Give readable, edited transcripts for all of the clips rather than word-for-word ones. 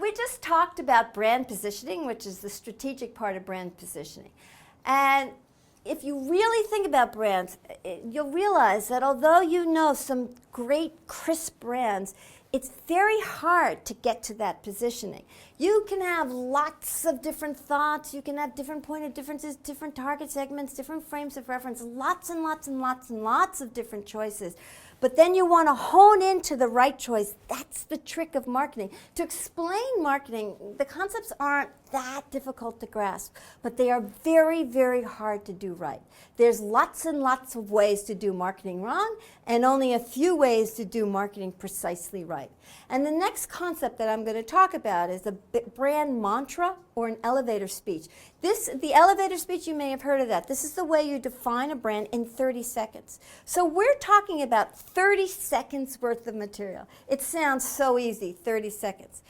we just talked about brand positioning, which is the strategic part of brand positioning. And if you really think about brands, you'll realize that although you know some great crisp brands, it's very hard to get to that positioning. You can have lots of different thoughts, you can have different point of differences, different target segments, different frames of reference, lots and lots and lots and lots of different choices. But then you want to hone into the right choice. That's the trick of marketing. To explain marketing, the concepts aren't that difficult to grasp, but they are very, very hard to do right. There's lots and lots of ways to do marketing wrong, and only a few ways to do marketing precisely right. And the next concept that I'm going to talk about is a brand mantra or an elevator speech. The elevator speech, you may have heard of that. This is the way you define a brand in 30 seconds. So we're talking about 30 seconds worth of material. It sounds so easy, 30 seconds.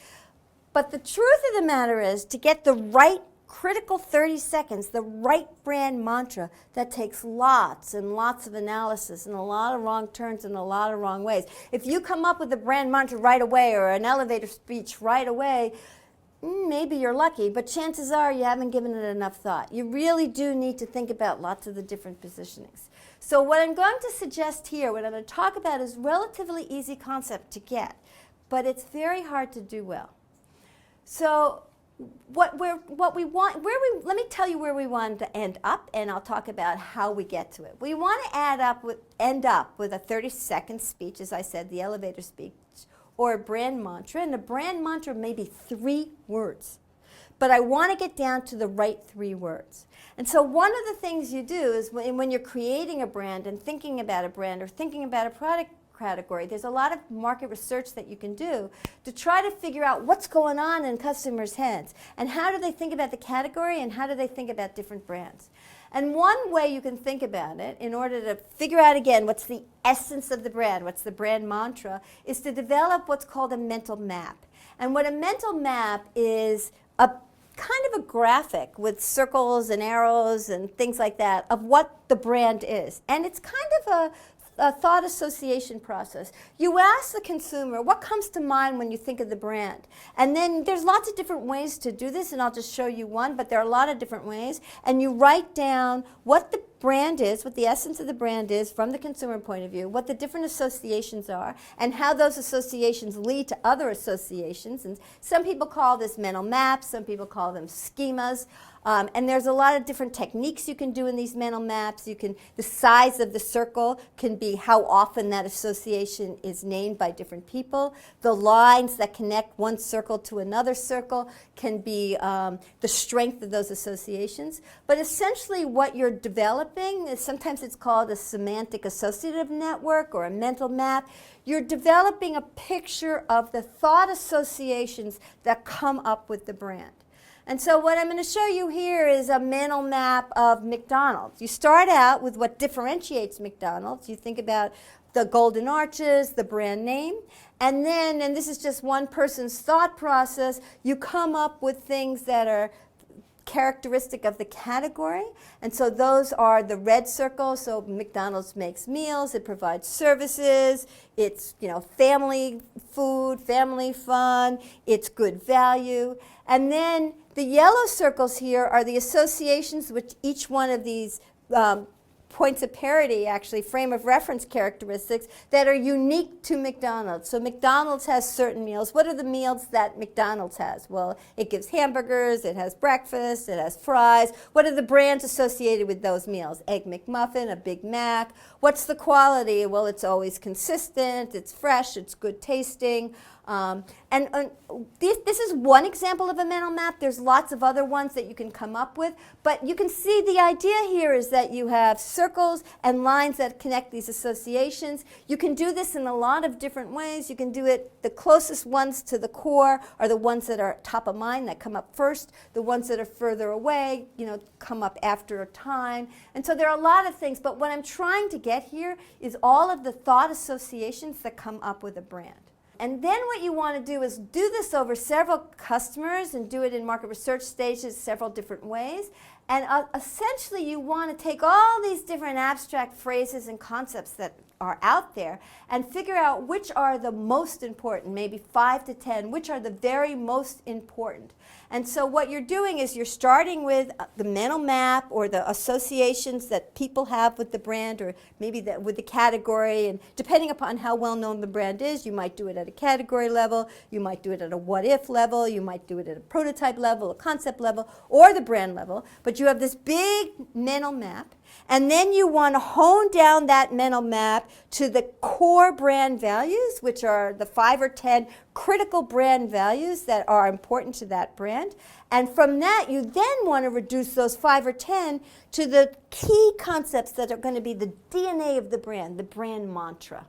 But the truth of the matter is, to get the right critical 30 seconds, the right brand mantra, that takes lots and lots of analysis and a lot of wrong turns and a lot of wrong ways. If you come up with a brand mantra right away or an elevator speech right away, maybe you're lucky, but chances are you haven't given it enough thought. You really do need to think about lots of the different positionings. So what I'm going to suggest here, what I'm going to talk about, is relatively easy concept to get, but it's very hard to do well. So let me tell you where we want to end up, and I'll talk about how we get to it. We want to end up with a 30-second speech, as I said, the elevator speech, or a brand mantra, and a brand mantra may be 3 words. But I want to get down to the right 3 words. And so one of the things you do is when you're creating a brand and thinking about a brand or thinking about a product category, there's a lot of market research that you can do to try to figure out what's going on in customers' heads and how do they think about the category and how do they think about different brands. And one way you can think about it, in order to figure out again what's the essence of the brand, what's the brand mantra, is to develop what's called a mental map. And what a mental map is, a kind of a graphic with circles and arrows and things like that of what the brand is. And it's kind of a thought association process. You ask the consumer, what comes to mind when you think of the brand? And then there's lots of different ways to do this, and I'll just show you one, but there are a lot of different ways. And you write down what the brand is, what the essence of the brand is from the consumer point of view, what the different associations are, and how those associations lead to other associations. And some people call this mental maps, some people call them schemas. And there's a lot of different techniques you can do in these mental maps. The size of the circle can be how often that association is named by different people. The lines that connect one circle to another circle can be the strength of those associations. But essentially what you're developing is, sometimes it's called a semantic associative network or a mental map. You're developing a picture of the thought associations that come up with the brand. And so what I'm going to show you here is a mental map of McDonald's. You start out with what differentiates McDonald's. You think about the golden arches, the brand name, and then, and this is just one person's thought process, you come up with things that are characteristic of the category. And so those are the red circles. So McDonald's makes meals, it provides services, it's, family food, family fun, it's good value. And then the yellow circles here are the associations which each one of these points of parity, actually, frame of reference characteristics that are unique to McDonald's. So McDonald's has certain meals. What are the meals that McDonald's has? Well, it gives hamburgers, it has breakfast, it has fries. What are the brands associated with those meals? Egg McMuffin, a Big Mac. What's the quality? Well, it's always consistent, it's fresh, it's good tasting. This is one example of a mental map. There's lots of other ones that you can come up with, but you can see the idea here is that you have circles and lines that connect these associations. You can do this in a lot of different ways. You can do it, the closest ones to the core are the ones that are top of mind, that come up first. The ones that are further away, come up after a time. And so there are a lot of things, but what I'm trying to get here is all of the thought associations that come up with a brand. And then what you want to do is do this over several customers and do it in market research stages several different ways. And essentially you want to take all these different abstract phrases and concepts that are out there and figure out which are the most important, maybe 5 to 10, which are the very most important. And so what you're doing is you're starting with the mental map or the associations that people have with the brand, or maybe with the category, and depending upon how well known the brand is, you might do it at a category level, you might do it at a what-if level, you might do it at a prototype level, a concept level, or the brand level, but you have this big mental map. And then you want to hone down that mental map to the core brand values, which are the 5 or 10 critical brand values that are important to that brand. And from that, you then want to reduce those 5 or 10 to the key concepts that are going to be the DNA of the brand mantra.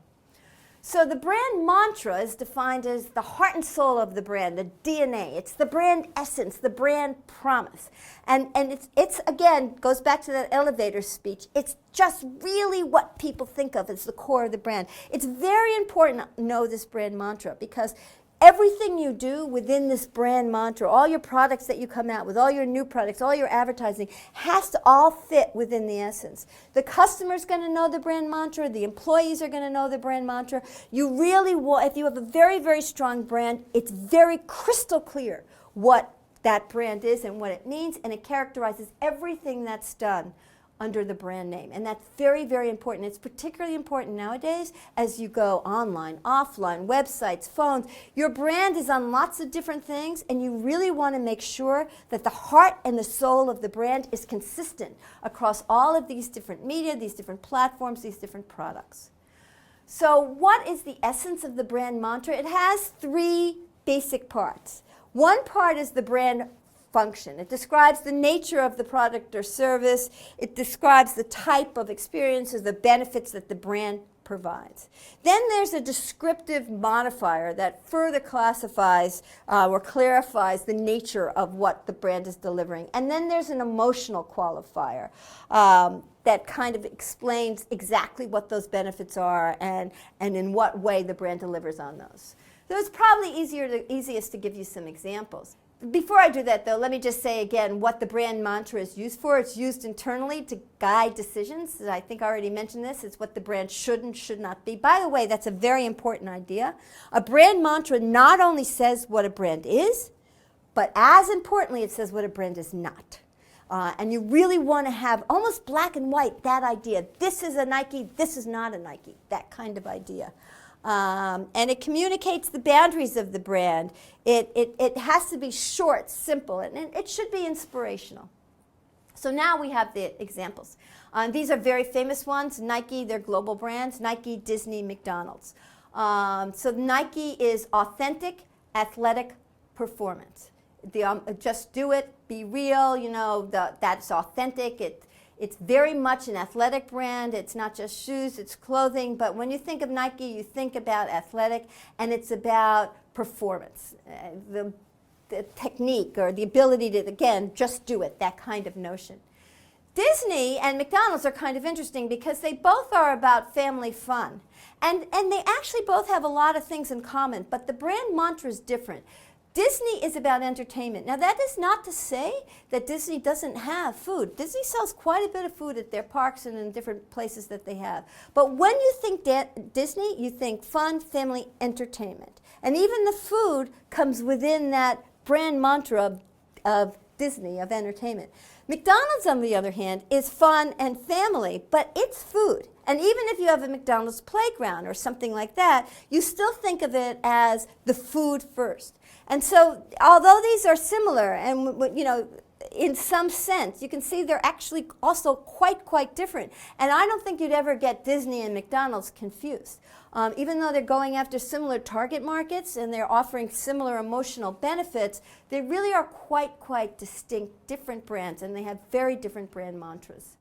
So the brand mantra is defined as the heart and soul of the brand, the DNA. It's the brand essence, the brand promise. And it's again, goes back to that elevator speech. It's just really what people think of as the core of the brand. It's very important to know this brand mantra, because everything you do within this brand mantra, all your products that you come out with, all your new products, all your advertising, has to all fit within the essence. The customer's going to know the brand mantra. The employees are going to know the brand mantra. You really will, if you have a very, very strong brand, it's very crystal clear what that brand is and what it means, and it characterizes everything that's done under the brand name. And that's very, very important. It's particularly important nowadays as you go online, offline, websites, phones. Your brand is on lots of different things, and you really want to make sure that the heart and the soul of the brand is consistent across all of these different media, these different platforms, these different products. So what is the essence of the brand mantra? It has 3 basic parts. One part is the brand function. It describes the nature of the product or service. It describes the type of experiences, the benefits that the brand provides. Then there's a descriptive modifier that further classifies or clarifies the nature of what the brand is delivering. And then there's an emotional qualifier that kind of explains exactly what those benefits are and in what way the brand delivers on those. So it's probably easiest to give you some examples. Before I do that, though, let me just say again what the brand mantra is used for. It's used internally to guide decisions. I think I already mentioned this. It's what the brand should and should not be. By the way, that's a very important idea. A brand mantra not only says what a brand is, but as importantly, it says what a brand is not. And you really want to have almost black and white that idea. This is a Nike, this is not a Nike, that kind of idea. And it communicates the boundaries of the brand. It has to be short, simple, and it should be inspirational. So now we have the examples. These are very famous ones. Nike, they're global brands. Nike, Disney, McDonald's. So Nike is authentic, athletic performance. Just do it, be real, you know, that's authentic. It's very much an athletic brand. It's not just shoes, it's clothing. But when you think of Nike, you think about athletic, and it's about performance, the technique or the ability to, again, just do it, that kind of notion. Disney and McDonald's are kind of interesting because they both are about family fun. And they actually both have a lot of things in common, but the brand mantra is different. Disney is about entertainment. Now, that is not to say that Disney doesn't have food. Disney sells quite a bit of food at their parks and in different places that they have. But when you think Disney, you think fun, family, entertainment. And even the food comes within that brand mantra of Disney, of entertainment. McDonald's, on the other hand, is fun and family, but it's food. And even if you have a McDonald's playground or something like that, you still think of it as the food first. And so, although these are similar, and you know, in some sense, you can see they're actually also quite different. And I don't think you'd ever get Disney and McDonald's confused. Even though they're going after similar target markets and they're offering similar emotional benefits, they really are quite distinct, different brands, and they have very different brand mantras.